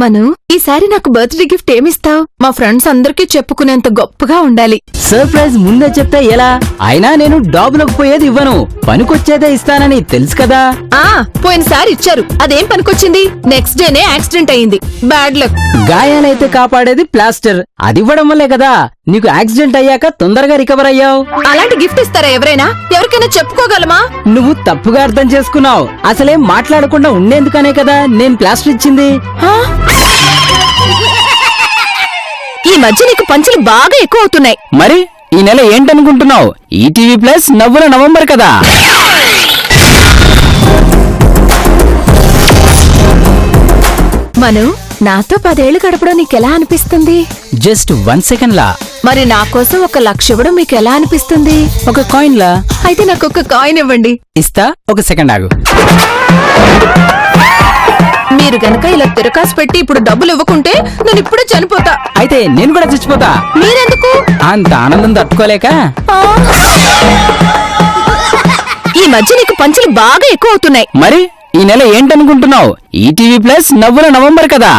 మను, ఈసారి నాకు birthday gift ఏమిస్తావు? మా ఫ్రెండ్స్ అందరికీ చెప్పుకునేంత గొప్పగా ఉండాలి. సర్ప్రైజ్ ముందే చెప్తే ఎలా? అయినా నేను డాబులకు పోయేది ఇవ్వను, పనికొచ్చేదే ఇస్తానని తెలుసు కదా. పోయినసారి ఇచ్చారు, అదేం పనికొచ్చింది? నెక్స్ట్ డేనే యాక్సిడెంట్ అయింది. Bad luck. గాయాలైతే కాపాడేది ప్లాస్టర్, అది ఇవ్వడం వల్లే కదా నీకు యాక్సిడెంట్ అయ్యాక తొందరగా రికవర్ అయ్యావు. అలాంటి గిఫ్ట్ ఇస్తారా ఎవరైనా? ఎవరికైనా చెప్పుకోగలమా? నువ్వు తప్పుగా అర్థం చేసుకున్నావు. అసలేం మాట్లాడకుండా ఉండేందుకనే కదా నేను ప్లాస్టర్ ఇచ్చింది. ఈ మధ్య నీకు పంచులు బాగా ఎక్కువ అవుతున్నాయి. మరి ఈ నెల ఏంటనుకుంటున్నావు? ఈటీవీ ప్లస్ నవ్వుల నవంబర్ కదా. మను, నాతో 10 ఏళ్లు గడపడం నీకెలా అనిపిస్తుంది? జస్ట్ 1 సెకండ్ లా. మరి నా కోసం 1 లక్ష ఇవ్వడం మీకెలా అనిపిస్తుంది? ఒక కాయిన్ లా. అయితే నాకు 1 కాయిన్ ఇవ్వండి. ఇస్తా, 1 సెకండ్ ఆగు. మీరు గనక ఇలా తిరకాసు పెట్టి ఇప్పుడు డబ్బులు ఇవ్వకుంటే నేను ఇప్పుడే చనిపోతా. అయితే నేను కూడా చచ్చిపోతా. మీరెందుకు? అంత ఆనందం తట్టుకోలేక. ఈ మధ్య నీకు పంచులు బాగా ఎక్కువ అవుతున్నాయి. మరి ఈ నెల ఏంటనుకుంటున్నావు? ఈటీవీ ప్లస్ నవ్వుల నవంబర్ కదా.